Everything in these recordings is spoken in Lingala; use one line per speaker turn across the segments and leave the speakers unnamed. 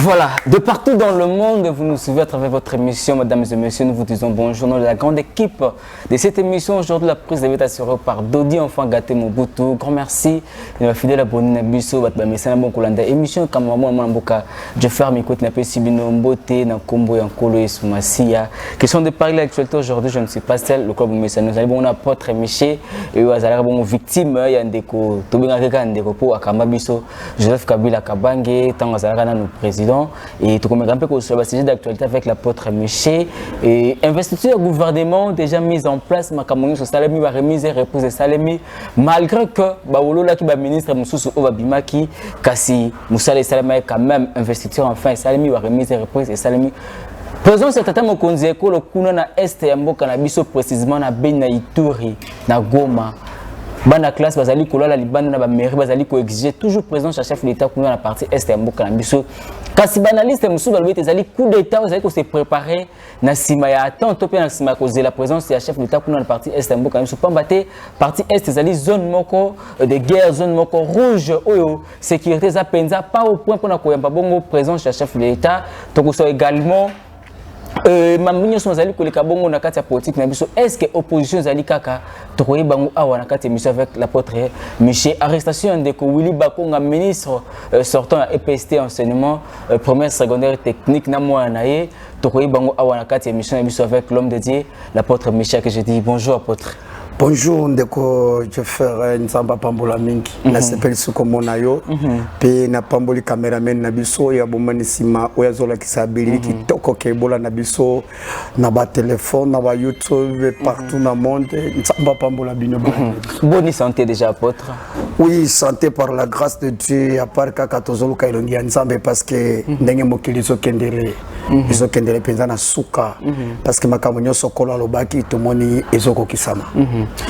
Voilà, de partout dans le monde, vous nous suivez à travers votre émission, mesdames et messieurs. Nous vous disons bonjour. Nous, la grande équipe de cette émission, aujourd'hui, la prise de vue assurée par Dodi Enfant Gâté Mobutu. Grand merci de ma fidèle abonné Nabiso, votre message bon Kolanda. Émission comme moi, Mamboka, je fais mes côtes, n'a pas si bien beauté, n'a combo et en colo et sous Massia. Question de parler de l'actualité aujourd'hui, je ne suis pas seul. Le club message, nous allons apôtre Miché et aux bon victime, il y a un déco, tout bien avec un déco pour Akamabiso, Joseph Kabila Kabange, tant à nous président. Et tout comme un peu sur le sujet d'actualité avec l'apôtre Miché et investiture gouvernement déjà mise en place Makamonyo sur Salemi va remise et repose de Salemi malgré que Baolo là qui va ministre Moussou Obabimaki Kassi Moussa Salemi quand même investiture enfin Salemi va remise et repose de Salemi président c'est mon konzeko le kuna na est ya mboka na biso précisément na Bena Ituri na Goma. Bana classe bazali kolala libanda na ba mairie bazali ko exiger toujours président chef d'état kuna na partie est ya mboka na biso kasi banaliste musu balobete ezali coup d'état bazali ko se préparer na sima ya temps to pe na sima ko la présence ya chef d'état kuna na partie est ya mboka na biso pambate partie est ezali zone moko de guerre zone moko rouge oyo sécurité za penza pas au point pona ko yamba bongo présence ya chef d'état to ko so également Mamunyo Sonzali Koleka Bongo na kati ya politique na biso est-ce que opposition zali kaka troye bango awa na kati émission avec l'apôtre Miché arrestation de Willy Bakonga ministre sortant à EPST enseignement première secondaire technique na moi naé troye bango awa na kati émission na biso avec l'homme de Dieu l'apôtre Miché que je dis bonjour apôtre.
Bonjour, ndeko je fais Nzamba Pambola Mingi. Na sepeli suko mona yo. Pe na pamboli cameraman na biso ya bomani sima oya zola kisabili kitoko kebola na biso na ba téléphone na ba YouTube partout dans le monde. Nzamba Pambola bino.
Bonne santé déjà apôtre.
Oui, santé par la grâce de Dieu à part kaka tozolo kailongi Nzambe parce que ndenge mokili zo kendele. Izo kendele penza na suka parce que makamonyo sokola lobaki tomoni ezoko kisama.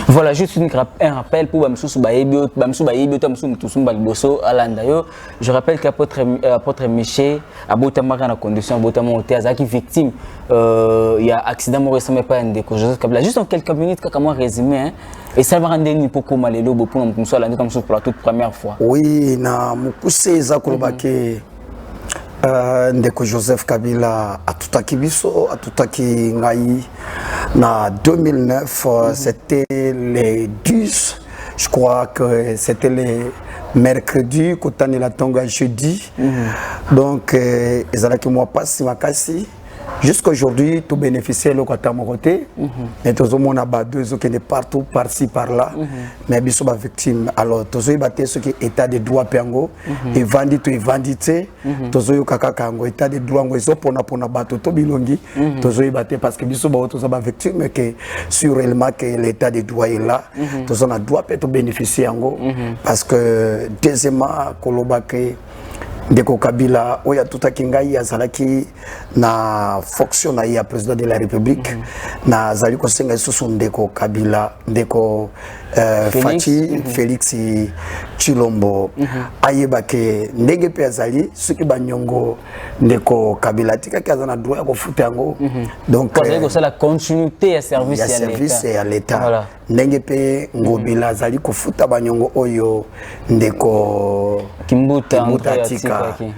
Voilà, juste un rappel pour Bamsou Baïbio, Bamsou Baïbio, Tamsou Moutoussoum Baliboso, Alandayo. Je rappelle qu'apôtre Miché, à Botamara, en condition, à Botamara, qui victime, il y a accident, moi, récemment, pas un déco. Juste en quelques minutes, comment résumer, et ça va rendre une pour comment les lobes pour nous soit l'année comme ça pour la toute première fois.
Oui, na Moukoussé, Zakolobake. Ndeko Joseph Kabila a tout aki biso, a tout aki ngai. Na 2009, c'était les 10, je crois que c'était les mercredis, Kotani la Tonga jeudi. Donc, ils allaient que moi passe makasi. Jusqu'à aujourd'hui, tout bénéficier le côté côté. Mais tous on a bas deux qui est partout, par-ci, par-là. Mais ils sont victimes. Alors, tous les bâtés ceux qui état de droit pengo, et vendit tout et vendité. Tous les kaka kango état de droit ngo ils pour na bateau to bilongi. Tous les bâtés parce que ils sont victimes mais que sûrement que l'état de droit est là. Tous on a droit peut bénéficier ngo parce que deuxièmement kolobake Ndeko Kabila oya tutaki ngai azalaki na fonction na ya président de la République na zali ko senga susu Ndeko Kabila Ndeko Félix Chilombo ayebake ndenge pe azali suki banyongo Ndeko Kabila tika kazana droit ya kofuta yango
donc c'est la continuité ya service
à l'état voilà. Ndenge pe ngobila azali kofuta banyongo oyo Ndeko
Kimbuta
tika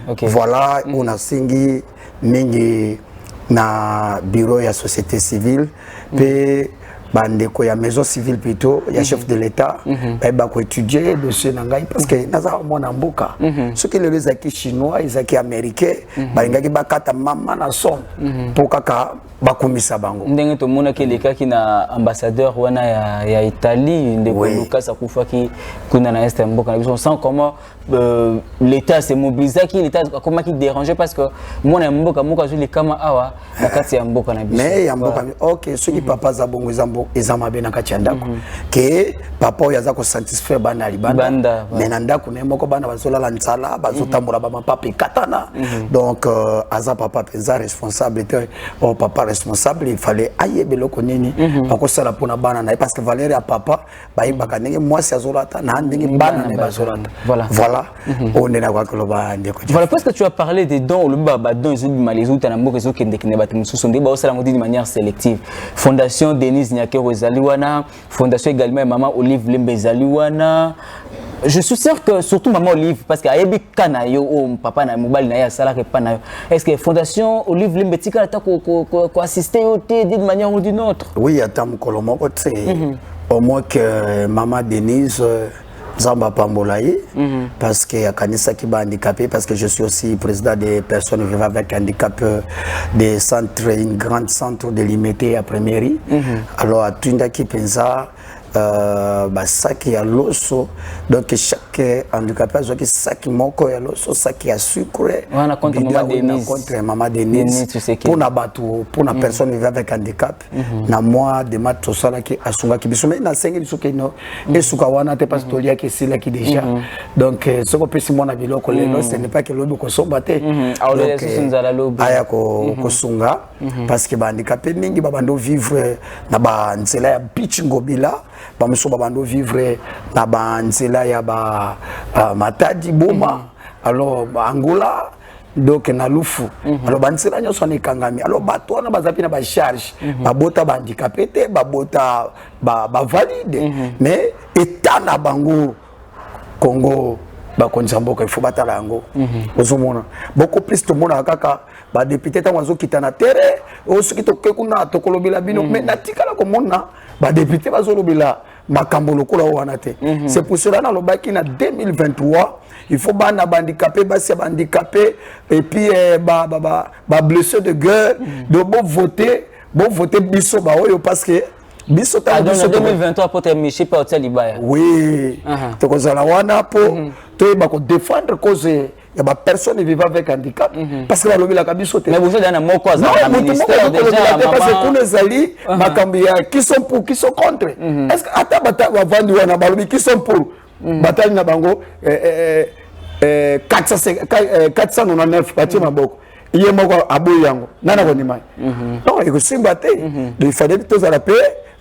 okay. Voilà on a singi mingi na bureau ya société civile pe bandeko ya maison civile plutôt ya chef de l'état ba ko étudier dossier nangai parce que naza mona mboka ce que les zaki chinois izaki américain balingaki bakata mama na son pour kaka bakumisa bango
ndenge to mona keleka kina ambassadeur wana ya Italie ndeko Lucas akufaki kuna na est mboka na biso sans comment l'état s'est mobilisé qui l'état comment qui déranger parce que mona mboka moko zuli kama awa na kati ya mboka na biso
mais ya mboka OK ceux qui papa za bongo ezambo ezamabe na kati ya ndako ke papa yaza ko satisfaire bana libanda mais na ndako na moko bana bazolala ntsala bazotambola ba papa katana donc aza papa penza responsable était au papa responsable il fallait ayebelo konini bakosala pona bana na parce que Valérie à papa bayibaka ndenge mwasi azolata na ndenge bana na bazolata voilà on est là quoi que
voilà parce que tu as parlé des dons le baba dons ils ont les autres na mboka ezo kende kende batu mususu ndeba osala ngodi de manière sélective fondation Denise Nyakero ezaliwana fondation également maman Olive Lembe ezaliwana Je suis sûr que surtout maman Olive, parce qu'il y a des canailles, papa na mobile na ya sala que panayo. Est-ce que fondation Olive Limbetika a assisté d'une manière ou d'une autre?
Oui, à Tam Kolomoko, au moins que maman Denise Zamba Pambolaye, parce qu'il y a Kanisa qui va handicapé, parce que je suis aussi président des personnes vivant avec handicap des centres, une grande centre de limité à Premieri. Alors, à Tunda qui pensa, ça qui a l'osso, donc chaque handicapé a ça qui manque à l'osso, ça qui a sucre.
On a contre
maman Denise, pour na bateau, pour na personne vivant avec handicap, na moi de mat tout ça là qui a sunga qui bisou mais na sengi suke no et suka wana te pas tolia qui c'est là qui déjà. Donc ce qu'on peut si mon abilo ko lelo ce n'est pas que l'obo ko sombate.
Donc
aya ko sunga parce que ba handicapé mingi ba bando vivre na ba nzela ya beach ngobila. Bamuso babando vivre na banzela ya ba matadi boma alors Angola donc na lufu alors banzela nyoso ne kangami alors bato na bazapi na ba charge babota ba handicapé te babota ba valide mais état na bango Congo ba konzamboka il faut batala yango ozomona beaucoup plus to mona kaka ba député ta wazo kitana terre o soki to kekuna to kolobela bino mais natikala ko mona ba député bazolobela makambo lokola wana te c'est pour cela na lobaki na 2023 il faut ba na handicapé basi handicapé et puis ba blessé de guerre de bon voter biso ba oyo parce que biso ta
2023 pour terminer par hôtel Libaya.
Oui to kozala wana po to ba ko défendre cause il y a des personnes vivant avec handicap parce que la lobby la kabiso te.
Mais vous êtes dans un mot quoi ça ministère déjà
parce que tous les alliés makambia qui sont pour qui sont contre. Est-ce que ata bata va vendre wana ba lobby qui sont pour bataille na bango 499 bati maboko. Iye moko aboyi yango nana ko nimai. Non il faut simbater. Il fallait tous à la paix.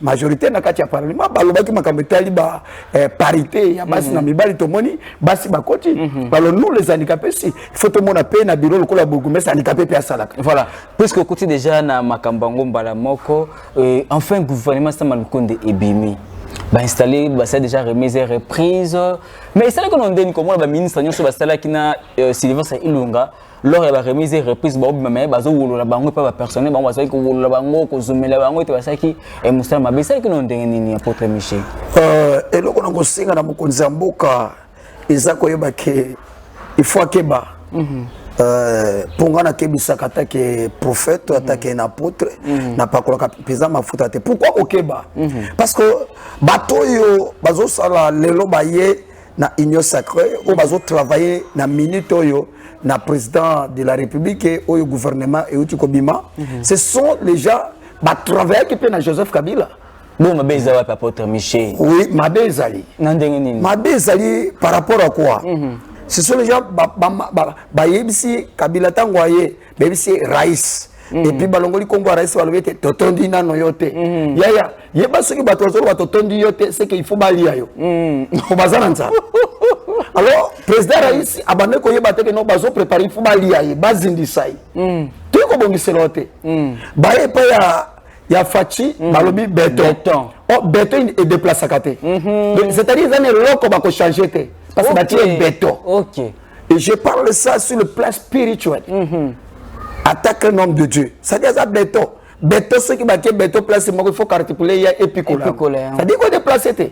Majorité na kati ya parlement balobaki makambo etali ba parité ya basi na mibali tomoni basi bakoti balo nous les handicapés si il faut tout monde payer na bureau lokola bourgmestre handicapé pe asalaka
voilà puisque côté déjà na makambango mbala moko enfin gouvernement ça malkonde ebimi ba installer ba ça déjà remise et reprise mais ça que on donne comment ba ministre nyoso ba sala kina Sylvestre Ilunga lors ya ba remise et reprise ba obima ba zo wolola bango pa ba personnel ba zo ko wolola bango ko zumela bango te ba saki e musala mabisa que non ndenge nini apôtre Michel
eloko na kosinga na mokonzi ya mboka eza koyeba ke il faut akeba pongana kebisaka atake prophète atake na apôtre na pakolaka peza mafuta te pourquoi okeba parce que bato yo bazo sala lelo baye na union sacrée ou bazo travailler na minute oyo na président de la République et au gouvernement et au Tikobima ce sont les gens bah travailler qui peut na Joseph Kabila.
Bon mabeza wa apôtre Michel.
Oui mabezali mabezali par rapport à quoi ce sont les gens ba yebisi Kabila tangwaye bebisi Raïs et puis balongoli Congo Raïs balobete totondi nano yote yaya yeba soki bato ba totondi yote c'est qu'il faut balia yo faut bazana nza. Alors président Raïs abane ko yeba te que non bazo préparer il faut balia ye bazindisai tu ko bongiselo te baye pa ya fachi balobi béton oh béton est déplacé à côté c'est-à-dire ça ne loko ba ko changer te parce que bâtir béton.
OK.
Et je parle ça sur le plan spirituel. Attaque le nom de Dieu. Ça dit ça béton. Béton ce qui bâtit béton place il faut articuler ya épicola. Ça dit qu'on déplacer te.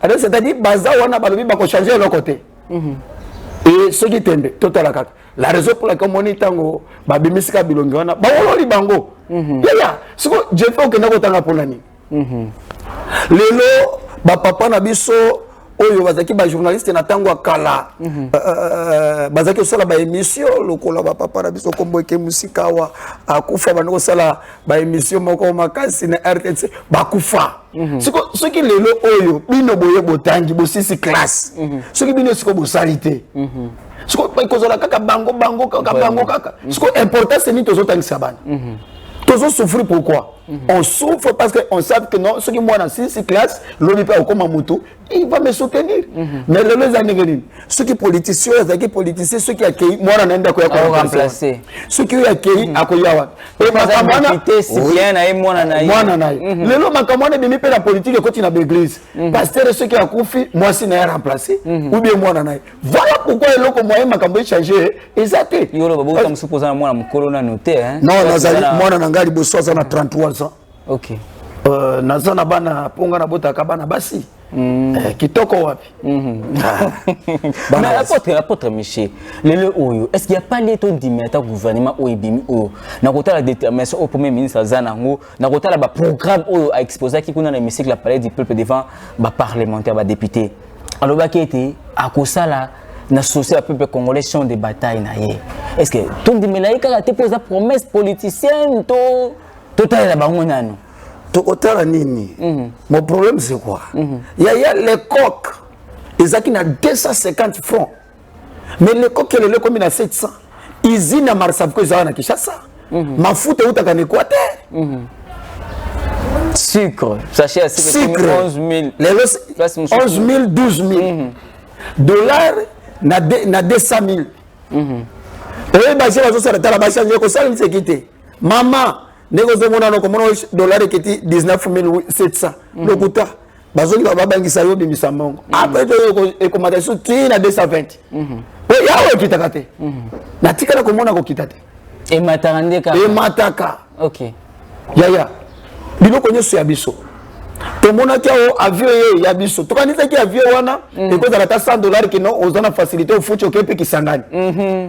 Alors c'est-à-dire baza wana balobi ba ko changer le côté. Et ce qui tende total akaka. La raison pour laquelle on est tango ba bimisika bilongi wana ba wololi bango. Ya ce que je fais que na ko tanga pour nani. Lelo ba papa na biso oyo bazaki ba journaliste na tango akala bazaki osala ba émission lokola ba papa na biso kombo eke musika wa akufa banoko sala ba émission moko makasi na RTC bakufa siko soki lelo oyo bino boye botangi bosisi classe soki bino siko bosalite siko kozala kaka bango kaka siko important c'est ni tozo tangisa bana tozo souffrir pourquoi On souffre parce qu'on sait que non, ceux qui sont dans 6 classes, l'on peut comme Mamuto, il va me soutenir. Mais les années, ceux qui politiciens, ceux qui accueillent, moi, on a remplacé. Ceux qui accueillent, à Koyawa. Et la politique continue à l'église. Parce que ceux qui ont confié, moi, si je remplacé, ou bien moi, voilà pourquoi le moyen m'a changé. Exactement. Non, moi, je suis 33 ans.
Ok.
Nazana bana ponga na bota kabana basi. Kitoko wapi.
Mais apôtre Michel, est-ce qu'il n'y a pas les taux d'immédiat gouvernement au Ibimi ou na la détermination au premier ministre Zanango, na la programme à exposer qui qu'on a l'hémicycle la palais du peuple devant ba parlementaire ba député. Alors ba qui était à cause là na société peuple congolais champ de bataille na yé. Est-ce que tout d'immédiat quand tu poses la promesse politicienne total la bango nano.
Mon problème c'est quoi? Il y a les coqs, ils ont 250 francs. Mais les coqs, ils ont comme 700. Ils ont Marsavko, ils ont Kishasa. Ma foute est où t'as gagné Équateur.
Sucre, sachez à 11 000.
11 000, 12 000. Dollars, na 200 000. Et bah, maman. Négocie mon anneau comme $19 700. Le coûta. Bazo qui va banquer ça yo bimisa mongo. Après et commandation qui na 220. Oui, ya qui t'a gâté. Na tika na komona ko kitate.
Et matarande ka.
Et mataka.
OK.
Ya. Bino konyo so ya biso. To mona ki o avion ya biso. To kanisa ki avion wana et ko za ta $100 qui non ozana facilité au fucho kepe ki sangani.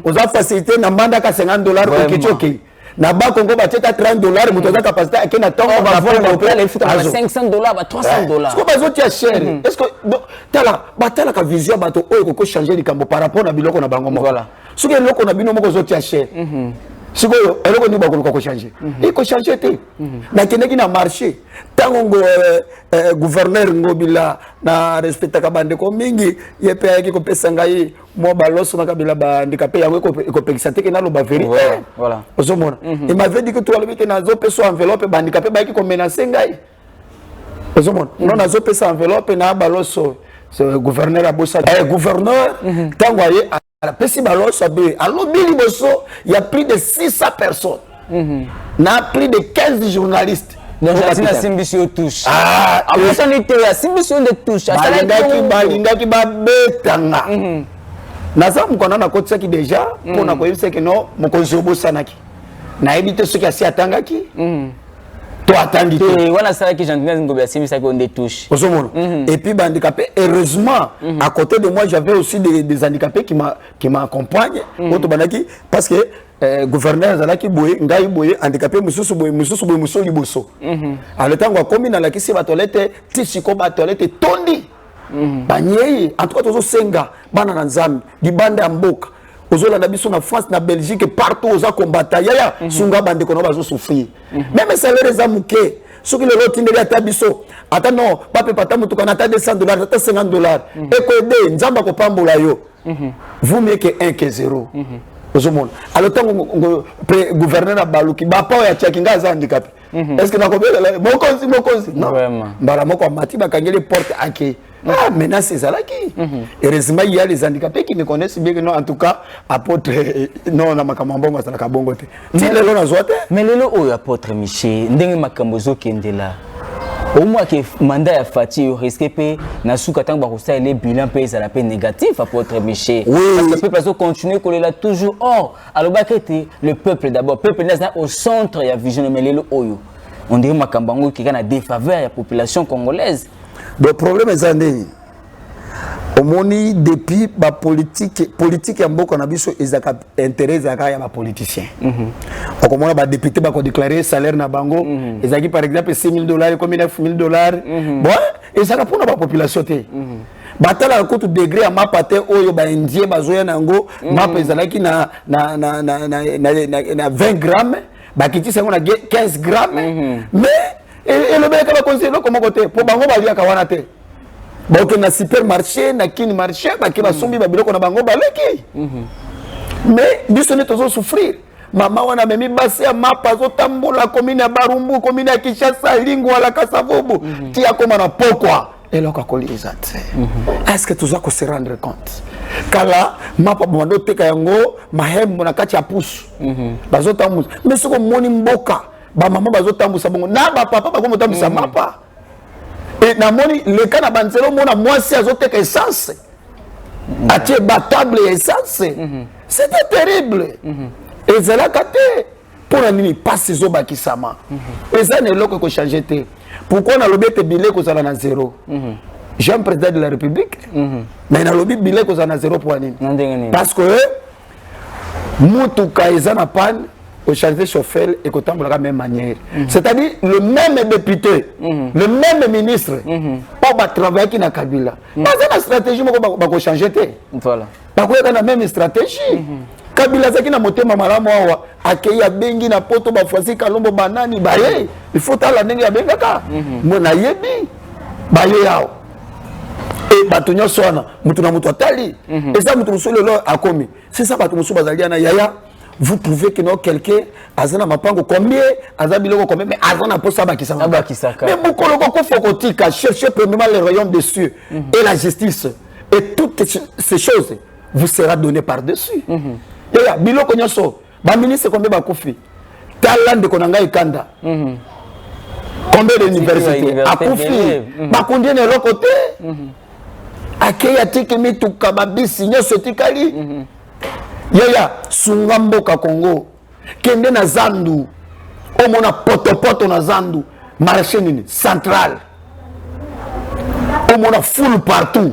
Oza facilité na mbanda ka $50 ko kichoke. Na ba Congo ba teta $30 mutoza capacité à kena tongo ba
voir les foot à $500 ba $300.
Est-ce que bazo tia cher? Est-ce que tala ka vision bato oyo ko changer likambo par rapport na biloko na bango moko. Voilà. Ce que loko na bino moko zo tia cher. Ce que eloko ni ba ko changer. Il ko changer te. Na keneki na marché. Tango gouverneur ngobila na respecta ka bande ko mingi yepe yaki ko pesa ngai mo baloso na kabila ba ndikape yango ko pekisa te ke na lo ba vérité. Voilà. Ozomona. Il m'avait dit que toi le que na zo peso enveloppe ba ndikape ba yaki ko menacer ngai. Ozomona. Non na zo peso enveloppe na baloso ce gouverneur abosa. Gouverneur tango aye la pesi baloso be alobili boso il y a plus de 600 personnes. Na plus de 15 journalistes.
Donc la Simbisio touche. Après ça n'était la Simbisio de touche.
Balingaki ba betanga. Naza mukona na kotisa ki déjà pour na koyebisa que non mokonzi obosanaki. Na ebite ce qui asi atangaki. To atandi te.
Wana sala ki jantina ngobe ya Simbisa ko de touche.
Et puis handicapé heureusement à côté de moi j'avais aussi des handicapés qui m'accompagnent. Auto banaki parce que gouverneur zalaki boye ngai boye handicapé mususu boye musoli boso. À le temps quoi comme na la kisi ba toilette tisiko ba toilette tondi. Banyei en tout cas tozo senga bana na nzambi libanda mboka ozola na biso na France na Belgique partout oza combattre yaya sunga bande kono bazo souffrir même salaire za muke soki le lotindeli ata biso ata non ba pe pata mutuka na ata $200 ata $50 ekode nzamba ko pambola yo vous mieux que 1 que 0 ozomona alors tant gouverneur na baluki ba pa ya tchakinga za handicapé est-ce que na kobela mokonzi non mbala moko mati bakangeli porte ake. Maintenant c'est ça là qui. Heureusement il y a les handicapés qui me connaissent bien que non en tout cas apôtre non na makambo ngwa sana kabongo te. Ti lelo na zote.
Mais lelo o apôtre Michel ndenge makambo zo kendela. Au moins que mandat ya Fati au risque pe na suka tang ba ko ça les bilan pe ça la peine négatif apôtre Michel. Parce que le peuple doit continuer qu'on est là toujours. Or alors ba kete le peuple d'abord peuple n'est au centre ya vision mais lelo oyo. On dirait makambo ngo qui kana défaveur ya population congolaise.
Le problème est que au moni depuis la politique ya mboka na biso ezaka intérêt zaka ya ba politicien. On commence ba député ba ko déclarer salaire na bango ezaki par exemple $6,000 comme $9,000. Bon, et ça pour la population té. Batala ko tout degré à ma paté oyo ba indien bazoya nango map ezalaki na 20 grammes ba kiti sango na 15 grammes mais et le mec va conseiller comment côté pour bango ba liaka wana te donc na supermarché na kin marché ba ki ba sombi ba biloko na bango ba leki mais biso ne tozo souffrir mama wana memi basi ya mapa zo tambola commune ya Barumbu commune ya Kinshasa lingo wala Kasavubu ti akoma na pokwa eloko akoliza te est-ce que tuza ko se rendre compte kala mapa bando teka yango mahembo na kati ya pusu bazo tambusa mais soko moni mboka ba mama bazo tambusa bongo na ba papa ba komo tambusa mapa et na moni le kana banzelo mona mwasi azo teka essence atie batable essence c'était terrible et zela kate pour nini passe zo bakisama et ça ne loko ko changer te pourquoi na lobete bilé ko sala na zéro Jean président de la République mais na lobi bilé ko sala na zéro pour nini parce que mutuka ezana panne au changer chauffeur et ko tambola la même manière c'est-à-dire le même député le même ministre on va travailler qui na Kabila mais c'est une stratégie moko ba ko changer te
voilà
ba ko na même stratégie Kabila zaki na motema malamu awa akeya bengi na poto ba fwasi kalombo banani baye il faut tala ndenge ya bengaka mona yebi baye yao et bato nyonso wana mutu na mutu atali et ça mutu musolo lo akomi c'est ça bato musu bazalia na yaya vous trouvez que non quelqu'un azana mapango combien azabiloko combien mais azana posa bakisaka mais bukolo ko fokotika chercher premièrement les royaumes des cieux et la justice et toutes ces choses vous sera donné par-dessus yaya biloko nyonso ba ministre combien ba kufi talande konanga ikanda combien d'universités a kufi ba kundie ne lokote akeya tiki mituka babisi nyonso tikali yaya sunga mboka Congo kende na zandu omona potopoto na zandu marché nini central omona full partout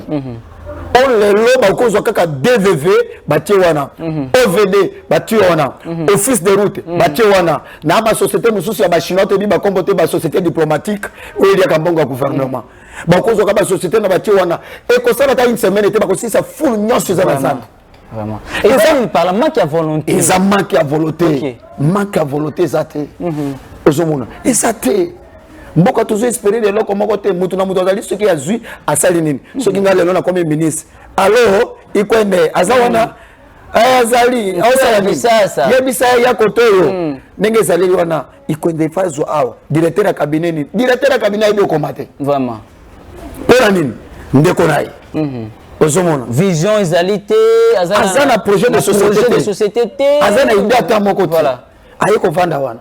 on les loba kozwa kaka DVV batie wana OVD batie wana office de route batie wana na ba société mususu ya ba chinois te bi ba kombote ba société diplomatique ou il y a kambonga gouvernement ba kozwa ka ba société na batie wana et ko ça ta une semaine te ba ko ça full nyonso za bazana
vraiment et ça il parle manque à volonté
et ça manque à volonté manque à volonté ça te ozomona et ça te mboka toujours espérer de loko moko te mutu na mutu azali soki azui asali nini soki ngale lona comme ministre alors ikwende azawana azali osala bisasa yebisa ya kotoyo ndenge ezali wana ikwende fazo awa directeur ya cabinet ni directeur ya cabinet ibo komate
vraiment
pora nini ndeko nayi ozomona
vision ezalité
azana projet de
société
azana idée ata moko voilà aye ko vanda wana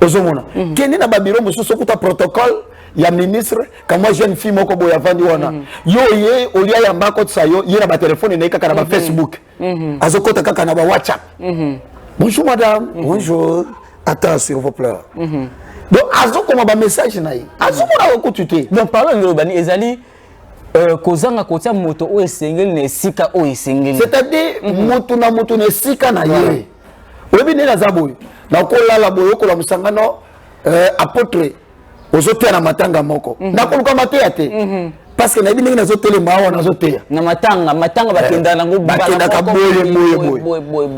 ozomona kende na babiro mususu kuta protocole ya ministre kama jeune fille moko boya vandi wana yo ye olia ya mbako tsayo ye na ba téléphone na ikaka na ba Facebook azokota kaka na ba WhatsApp bonjour madame bonjour attends s'il vous plaît donc azokoma ba message na ye azokona ko tuté
donc parlons de bani ezali kozanga kotia moto o esengeli na esika o esengeli
c'est-à-dire moto na moto na esika na ye obi ne na zaboy na kolala boyo kola musangano apôtre ozotea na matanga moko na koluka mateya te parce que na biningi na zotele mawa na zoteya
na matanga bakenda nango
bakenda ka boye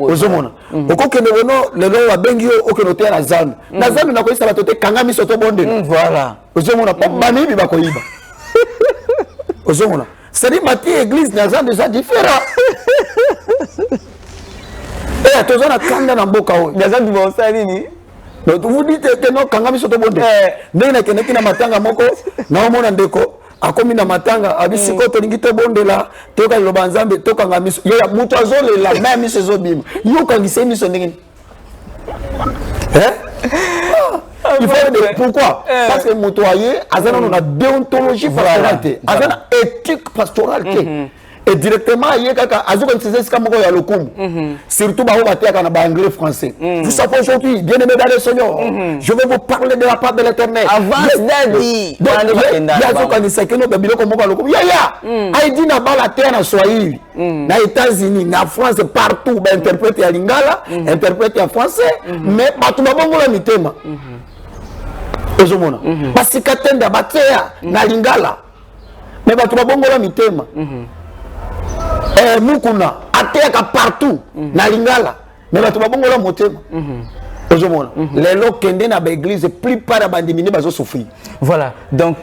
ozomona okokende bono lelo babengi yo okeno te na zandu na zandu na koisa batote kanga miso to bonde
voilà
ozomona pa bamibi bakoyiba ozomona c'est-à-dire matie église na zandu ça différent et tozana kanda na mboka oyo
na zandu ba osali ni
donc vous dites que non kanga miso to bonde ndenge na kende kina matanga moko na omona ndeko akomi na matanga abisiko to lingi to bonde la toka loba nzambe toka nga miso yo ya mutu azole la même miso zo bima yo kangise miso ndenge il faut dire pourquoi parce que mutu aye azana na déontologie pastorale azana éthique pastorale et directement aye kaka azuka ntsese sika moko ya lokumu surtout ba oba teka na ba anglais français vous savez aujourd'hui bien aimé dans le Seigneur je vais vous parler de la part de l'Éternel
avance daddy
yazuka ni sekeno ba biloko moko ya lokumu ya aidi na bala terre na Swahili na États-Unis na France partout ba interprète ya lingala interprète ya français mais batu babongola mitema ozomona basika tenda batea na lingala mais batu babongola mitema mukuna ateka partout na lingala mais batu babongola motema Les lots qui sont dans l'église, plus par la bandimine, ils souffrir.
Voilà, donc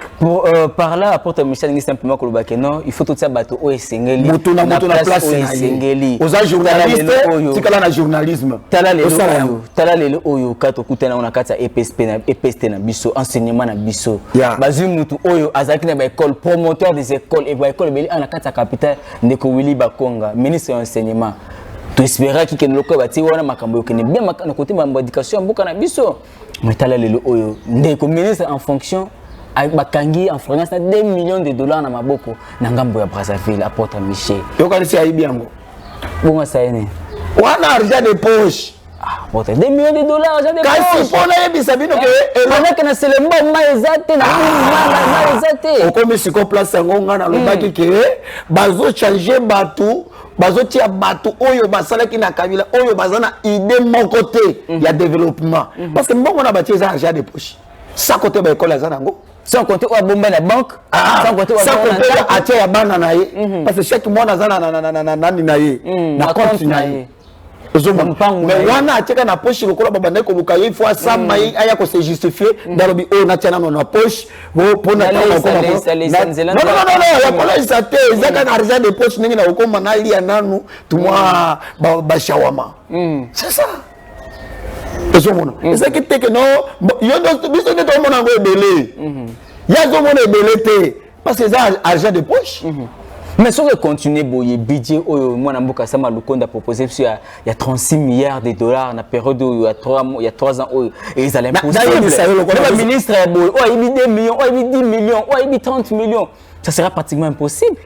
par là, apporte Michel simplement que non, il faut tout ça battre au Sengeli.
Motuna place Sengeli. Aux journalistes, c'est quand le journalisme.
Tala lelo oyo kato kutana on a kata EPST na biso enseignement na biso. Bazu mutu oyo azaki na ba école promoteur des écoles et ba école beli on a kata capitale ndeko Willy Bakonga ministre de l'enseignement. Tu espérais qu'il y ait un local bâti wana makambo qui n'est bien na côté ma éducation mboka na biso. Mais tala lelo oyo ndeko ministre en fonction avec bakangi en France 2 millions de dollars na maboko na ngambo ya Brazzaville apporte Michel.
Yo kanisi aibi yango.
Bonga saene.
Wana argent de poche.
Ah, 2 millions de dollars argent de poche.
Kasi pona yebi sabino que
pendant que na selemba maezate na maezate.
Okomi siko place yango ngana lobaki ke bazo changer batu bazo tia batu oyo basalaki na Kabila oyo bazana idée mon côté il y a développement parce que mbongo na bati za argent de poche. Ça côté ba école za nango.
Sans compter au bomba la banque,
sans compter à tia bana na ye parce que chaque mois nazana nani na ye na compte na ye. Mais wana ateka na poche lokola babanda ko luka il faut ça mai aya ko se justifier dans le o na tia na poche pour na ta ko non ya kola ça te zaka na argent de poche ningi na ko manali ya nanu tumwa ba shawama c'est ça. C'est qui que non yo do biso ne to mona ngo ebele ya zo mona ebele te parce que ça argent de poche.
Mais si on continue boye budget moi na mboka sama Lukonda proposé il y a 36 milliards de dollars na période il y a 3 ans et ils allaient impossible. Le ministre il y a 2 millions, il y a 10 millions, il y a 30 millions. Ça sera pratiquement impossible.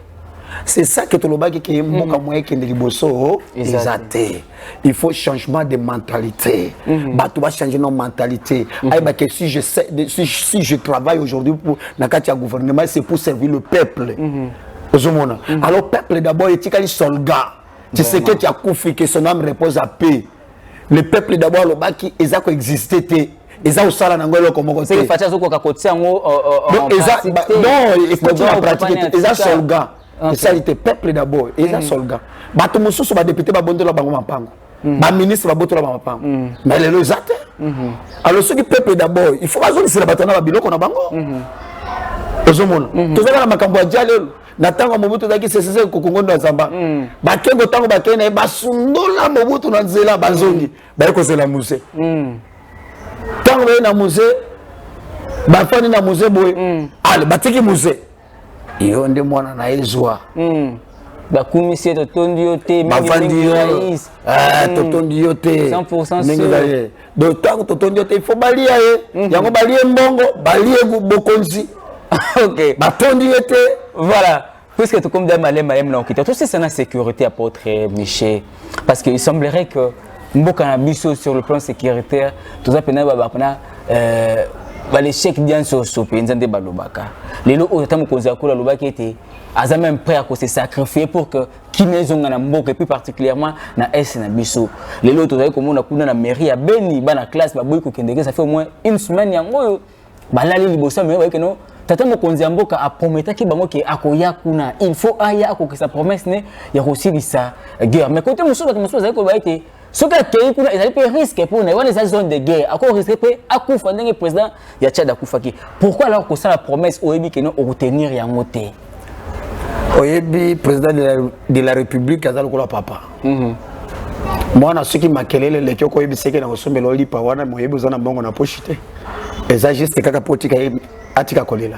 C'est ça que tout le monde qui est mboka moyen qui est liboso exacté. Il faut changement de mentalité. Batu va changer nos mentalités. Que si je sais si je travaille aujourd'hui pour Nakatia gouvernement c'est pour servir le peuple. Alors, le peuple d'abord est un soldat. Tu sais que tu as Koufi, que son âme repose à paix. Le peuple d'abord, le baki, ils ont existé. Ils ont aussi la comme
c'est le fait que
non, écoute la pratique. Ils ont soldat. C'est ça, le peuple d'abord. Ils ont soldat. Bato Moussou, va député, va bondir la bango mapango. Ma ministre va bondir la bango mapango. Mais les losates. Alors, ceux qui peuple d'abord, il faut pas que c'est la bataille à Bilo qu'on a bango. Tout ça, la makambo a dialé. Natanga Mobutu daki sesese kokongondo na zamba bakengo tango bakena basundola Mobutu na nzela bazongi bayeko zela musée tango na musée bafani na musée boye ale batiki musée iyo nde mwana na ezwa
bakumisie totondi yo te
bafandi totondi yo te
100%
sûr donc tango totondi yo te il faut balia ye yango balie mbongo balie bokonzi.
Ok. Voilà. Puisque tout comme Malem non quitte. Tout c'est la sécurité apôtre Michel. Parce qu'il semblerait que Mboka sur le plan sécuritaire, tout ça l'échec bien sur Nzande Balobaka. Les lots autant qu'on a coulé Lobaki était à même prêt à se sacrifier pour que Kinezon na Mboka et plus particulièrement na S na Bisso. Les lots tout comme on a coulé na mairie à Beni, na classe, Babouyko Kendege, ça fait au moins une semaine yango. Balali libosa mais que non. Tata mokonzi mboka a prometté ki bango ki akoya kuna il faut aya akoki sa promesse ne ya aussi sa guerre mais côté musuba za ko ba été ce que kei kuna ezali pe risque pour na wana za zone de guerre ako risque pe akufa ndenge président ya Tchad akufaki pourquoi alors que ça la promesse oyebi que non au retenir yango te
oyebi président de la République azali ko la papa moi na ce qui makelele le kyoko oyebi seke na osombelo lipa wana moyebi zana mbongo na pochite eza juste kaka politika atika kolela.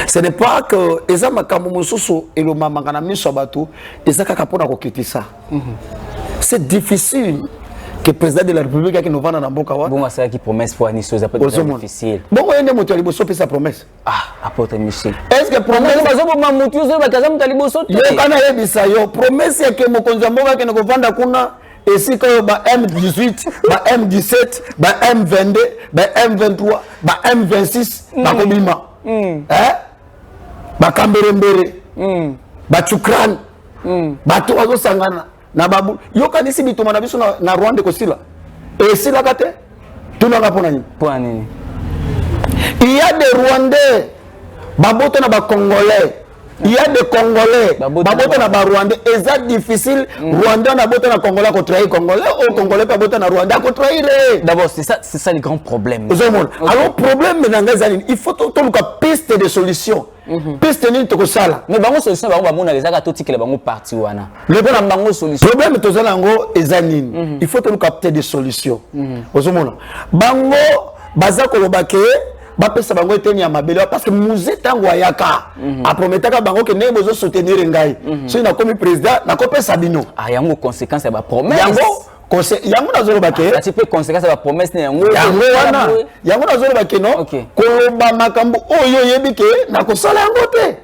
Ce n'est pas que eza makambo mususu elo mamanga na miso bato eza kaka pona ko kitisa. C'est difficile que le président de la République qui nous vend dans mboka wa.
Bon ça qui promesse pour ani chose après difficile.
Bon yende moto liboso pe sa promesse.
Apôtre Michel.
Est-ce que promesse
bazo ba moto zo ba kaza muto liboso te.
Yo kana yebisa yo promesse que mokonza mboka ke ko vanda kuna et si que ba M18, ba M17, ba M22, ba M23, ba M26, ba kobima. Ba kamberembere. Ba Chukran. Ba to azo sangana na babu. Yo kanisi bituma na biso na Rwanda ko sila. Et sila kate tuna ngapona ni.
Pour nini?
Il y a des Rwandais, baboto na ba Congolais. Il y a des Congolais, babota na ba Rwandais, c'est difficile. Rwandais na bota na Congolais ko trahir Congolais, ou Congolais pa bota na Rwandais ko trahir.
D'abord, c'est ça le grand problème.
Alors problème il faut tout le piste de solution. Piste ni to ko sala.
Mais bango solution bango ba mona ezaka to tikela bango parti wana. Le bon bango solution.
Problème to zala ngo ezanine. Il faut tout le capter des solutions. Ozomona. Bango baza ko lobake bapesa bango eteni ya mabele parce que muze tango ayaka aprometaka bango ke ne bozo soutenir ngai so na komi président na kopesa bino
yango conséquence ya ba promesse
yango nazolo bake
ati pe conséquence ya ba promesse ne yango
wana yango nazolo bake no koloba makambo oyo yebi ke na kosala yango te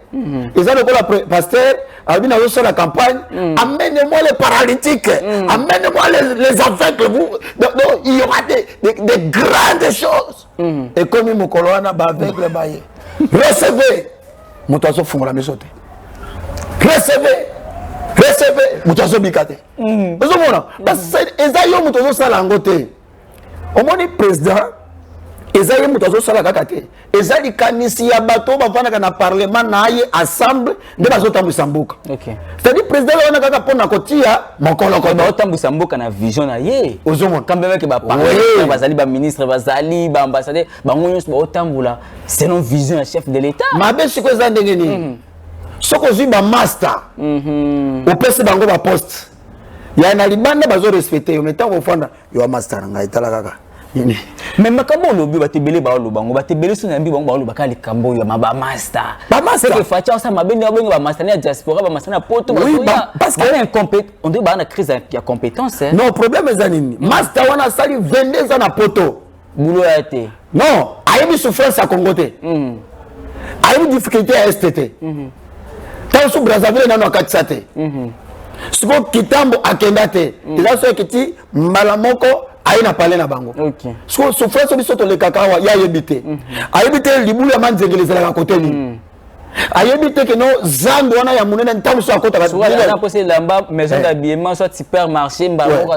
ils ont le pasteur Albin a reçu la campagne amenez-moi les paralytiques amenez-moi les aveugles il y aura des grandes choses et comme mon colonna ba aveugle baye recevez mutazo fungola misote recevez mutazo bikate ozomona parce que ezayo mutazo sala ngote omoni président ezaye mutazo sala kakate ezali kanisi ya bato bavana na parlement na ye ensemble de bazotambwisa mboka c'est-à-dire président wana kaka pona kotia mokolo ko
bazotambwisa mboka na vision na ye
ozomona
quand même que ba parlement bazali ba ministre bazali ba ambassadeur bango nyonso bazotambula c'est non vision ya chef de l'état
mabe siko za ndenge nini soko zwi ba master opesi bango ba poste ya na libanda bazo respecter yo metango ofanda yo master ngai tala kaka
mais makambo lobi batebele ba lobango batebele so na mbi bango ba lobaka likambo ya ba master c'est que facha ça mabende ba bongo ba master na diaspora ba master na poto parce que on incompétent on dit ba na crise ya compétence
non problème ezanini master wana sali 22 ans na poto
boulot ya te
non ayebi souffrance à Congo te ayebi difficulté à STT tant sous Brazzaville na no katsa te siko kitambo akenda te ila so kiti malamoko aina pale na bango so souffrance biso to le kakawa ya yebite ayebite libulu ya manzengelezela ka côté ni ayebite que no zando wana ya munene ntamu so akota ka
na posé lamba maison d'habillement soit supermarché mbalo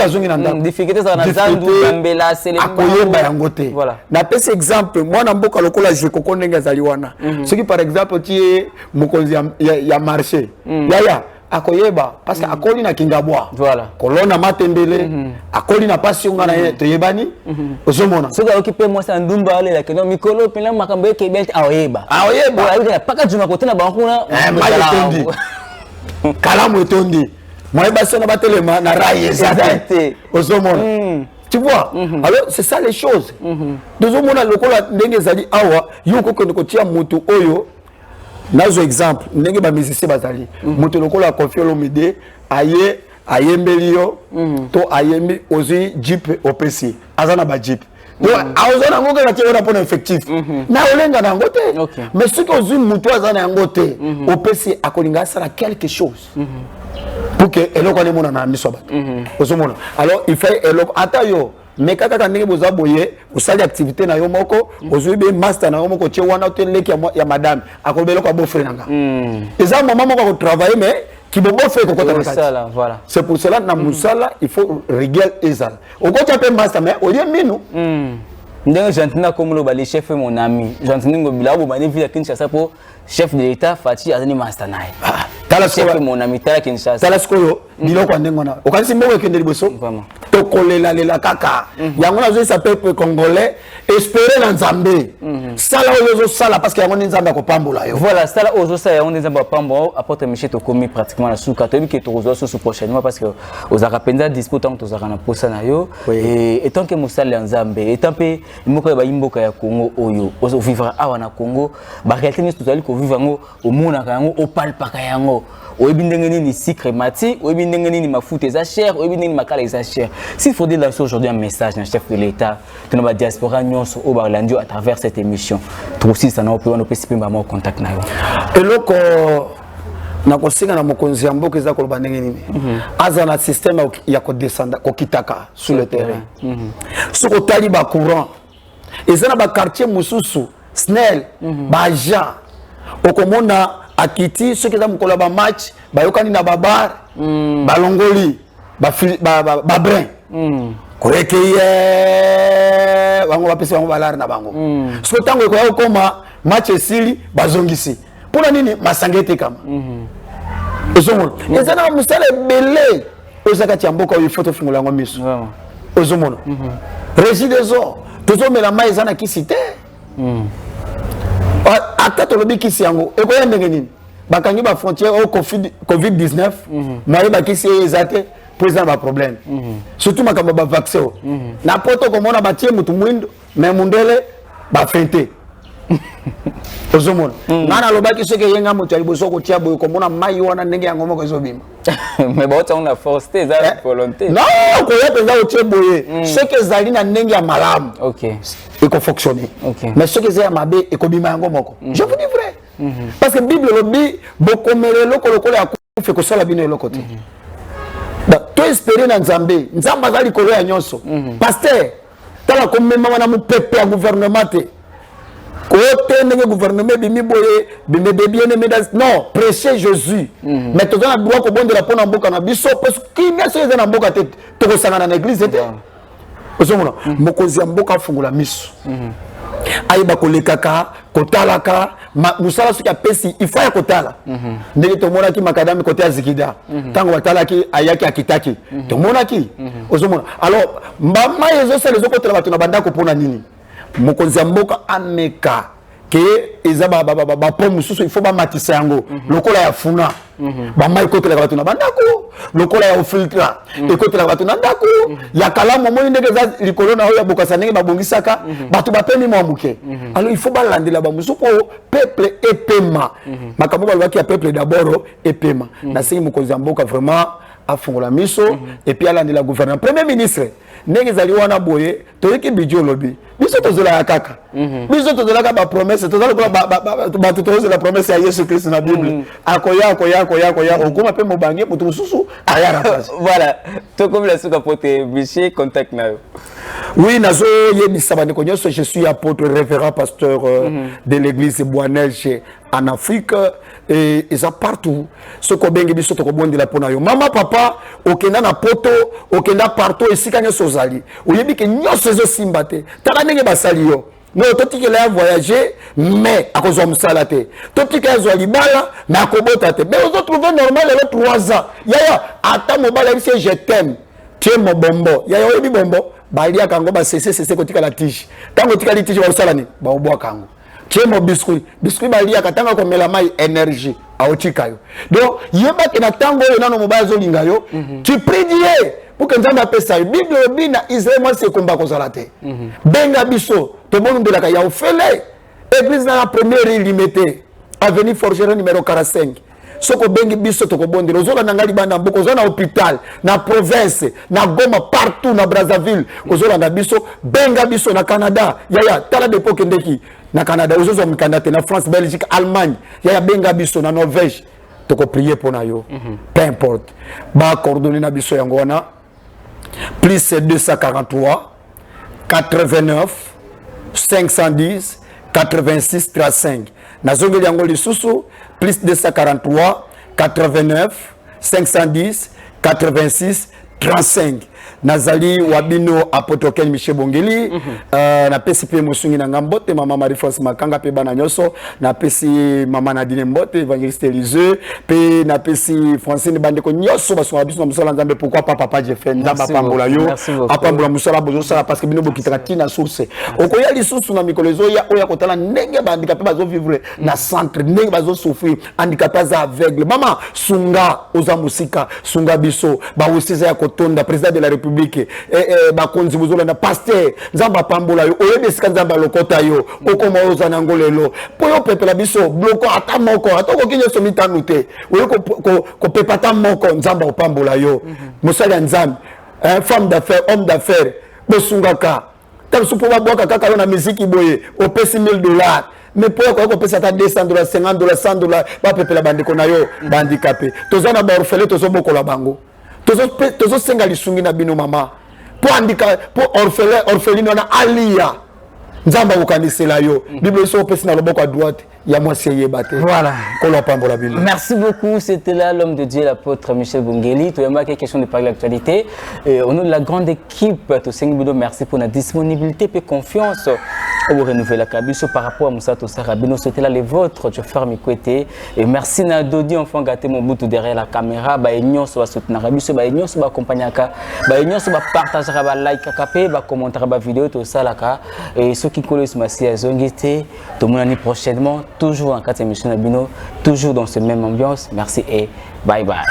azungi na ndako
difficulté ça na zando mbela sele
akoyeba yango te na pese exemple mwana mboka lokola je koko ndenge azali wana soki par exemple tie mokonzi ya marché yaya akoyeba parce que akoli na kingabwa
voilà
kolona matembele akoli na passionga na ye toyebani ozomona
soka okipe moi sa ndumba ole la keno mikolo pela makambo yake belt aoyeba ala paka juma kote na bankuna
maletondi kalamu etondi moyeba sona batelema na raye ezate ozomona tu vois alors c'est ça les choses dozomona lokola ndenge zali awa yuko ko tia mutu oyo nazo exemple ndenge ba musicien bazali moto lokola Koffi Olomide ayembelio to ayembi ozi jeep opesi azana ba jeep donc azana ngoka na tiona pona effectif na olenga na ngote mais ce que ozi moto azana ngote opesi akolinga sala quelque chose pour que eloko ne mona na miso ba ozomona alors il fait eloko atayo mais kaka ndenge boza boye usali activité na yo moko ozuibe master na yo moko tie wana oteleki ya madame akobelo kwa beau-frère nanga eza maman moko ko travailler mais qui bo beau-frère ko kota
na voilà
c'est pour cela na musala il faut rigueur ezala okotia pe master mais olie minu
ndenge jantina comme le bali chef mon ami jantina ngobila bo bani villa Kinshasa pour chef de l'état Fati azani master nae
tala
chef mon ami tala Kinshasa
tala skoyo biloko ndenge na okanisi mboko ekende liboso
vraiment
to kolela lela kaka yango nazo sa peuple congolais espérer na Nzambe sala oyo sala parce que yango Nzambe akopambola yo
voilà sala ozo sala yango Nzambe akopambola apporte miché to komi pratiquement la suka to bi ke to ozo sous prochainement parce que ozaka penza dispo tant to zaka na posa na yo et tant que mosala Nzambe et tant pe moko ba imboka ya Congo oyo ozo vivre awa na Congo ba réalité ni tozali ko vivre yango omona yango opalpaka yango oyebi ndenge nini sucre mati oyebi ndenge nini mafuta eza cher oyebi ndenge makala eza cher s'il faut dire aujourd'hui un message d'un chef de l'état de la diaspora nyonso au Barlandio à travers cette émission tout aussi ça na opo on peut se pemba mo contact na yo
eloko na kosinga na mokonzi ya mboka eza koloba ndenge nini aza na système ya ko descendre ko kitaka sur le terrain soko tali ba courant eza na ba quartier mususu snel ba agent okomona akiti ceux qui ont mukolo ba match bayokani na babar balongoli ba brin korekeye bango bapesi bango balari na bango so tango ekoya okoma match esili bazongisi pour la nini masangete kama ozomona ezana musala belé ozaka tiamboka il faut to fungula ngo miso ozomona régie des eaux tozomela mai ezana kisite ata tolobi kisi yango ekoya ndenge nini bakangi ba frontière au covid 19 mai bakisi ezate président ba problème surtout makamba ba vaccin na poto komona batie mutu mwindo mais mundele ba fente ozomona ngana lobaki seke yenga mutu aliboso ko tia boyo komona mai wana ndenge yango moko ezobima
mais ba ota una force za volonté
non ko yepe za otie boye seke zali na ndenge ya malamu
OK
eko fonctionner mais seke za mabe eko bima yango moko je vous dis vrai parce que bible lobi bokomere lokolo ya kufe ko sala bino lokoti to espérer na nzambe nzamba za likolo ya nyonso pasteur tala ko mema wana mu pepe ya gouvernement te côté ndenge gouvernement bimi boye bimbe bien aimé non prêcher Jésus mais to na droit ko bondela pona mboka na biso parce que kimia so eza na mboka te to ko sanga na église te ozomona mokozi ya mboka fungula miso ayeba kolekaka kotalaka musala soki apesi il faut ya kotala ndenge tomonaki makadami kote ya zikida ntango batalaki ayaki akitaki tomonaki ozomona alors mbama ezosala ezokotela bato na bandako mpona nini mokonzi ya mboka ameka ke eza bapo mosusu il faut bamatisa yango lokola ya funa bamai ekotelaka bato na bandako lokola ya ofiltra ekotelaka bato na ndako ya kalamu moi ndenge eza likolo na oyo ya bokasa ndenge babongisaka bato bapemi mwa moke alors il faut balandela bamosusu po peuple epema makambo balobaki ya peuple d'abord epema nasengi mokonzi ya mboka vraiment afungola miso et puis alandela gouvernement premier ministre ndenge ezali wana boye toyeki bidio lobi biso tozola ya kaka biso tozolaka ba promesse tozola bato tozela promesse ya Yesu Christ na Bible akoya okoma pe mobange mutu mususu aya na place
voilà to comme la suka pote biché contact na yo
oui nazo yebisa bandeko nyonso je suis apôtre révérend pasteur de l'église Boaneige en Afrique et ça partout ce ko bengi biso to ko bondela pona yo mama papa okenda na poto okenda partout esika nyoso zali oyebi ke nyoso zo simba te tala ndenge basali yo no totikela ya voyager mais akozwa musala te totika ezwa libala na kobota te mais ozo trouver normal le 3 ans yaya ata mobala biso je t'aime tie mo bombo yaya oyebi bombo balia kango ba cesse kotika la tige tango tika li tige ba usala ni ba obwa kango tie mo biscuit balia katanga ko mela mai énergie aotika yo donc yeba ke na tango yo nano mobala zo linga yo tu prie Dieu pour que nzambe apesa yo bible bina Israël moi c'est combat ko zala te benga biso to bonu de la ya ofele église na la première illimité avenue Forgeron numéro 45 soko bengi biso to ko bondela ozola na ngali banda mboko ozola na hôpital na province na Goma partout na Brazzaville ozola na biso benga biso na Canada yaya tala depo kendeki na Canada ozozo mikanda te na France Belgique Allemagne yaya benga biso na Norvège to ko prier pour na yo peu importe ba coordonner na biso yango wana plus 243 89 510 86 35 nazongeli yango lisusu plus 243 89 510 86 35 nazali wabino apotokel Michel Bongeli na pesi pe musungi na ngambote mama Marie France Makanga pe bana nyoso na pesi mama Nadine Mbote Evangeliste Eliseu pe na pesi Francine Bandeko nyoso baso biso na musala nzambe pourquoi papa je fais nzamba pambola yo apambola musala bozo sala parce que bino bokitaka tina source okoya lisusu na mikolezo ya oya kotala ndenge bandikape bazo vivre na centre ndenge bazo souffrir handicapé za aveugle mama sunga oza musika sunga biso ba wisiza ya kotonda président de la République bakonzi buzola na pasteur nzamba pambola yo oyebesika nzamba lokota yo okoma oza na ngolelo po yo pepela biso bloko ata moko atoko kinyo so mitanu te oyo ko pepata moko nzamba opambola yo musala nzambe femme d'affaires homme d'affaires bosungaka tabiso po babwaka kaka yo na musique boye opesi $1000 mais pour quoi pesa ta $200 $50 $100 ba pepela bandiko na yo bandikape tozana ba orphelin tozobokola bango tozo senga lisungi na bino mama po andika po orpheline na alia nzamba ukanisela yo bible so pesi na loboko à droite ya mwasi yebate
voilà
kolo pambola bino.
Merci beaucoup, c'était là l'homme de Dieu l'apôtre Michel Bongeli. Tu as marqué question de parler l'actualité au nom de la grande équipe to sengi bido merci pour la disponibilité et confiance vous renouvelez la cabine par rapport à Moussa Sarabino, c'était là les vôtres, je ferme côté et merci na Dodi enfant gâté mon bout derrière la caméra, ba union soit soutenir biso, ba union soit accompagner ka, ba union soit partager ba like ka ba commenter ba vidéo tout ça là ka et ceux qui collent sur ma zongité, tout le monde prochainement toujours en 4e émission Nabino, toujours dans cette même ambiance. Merci et bye bye.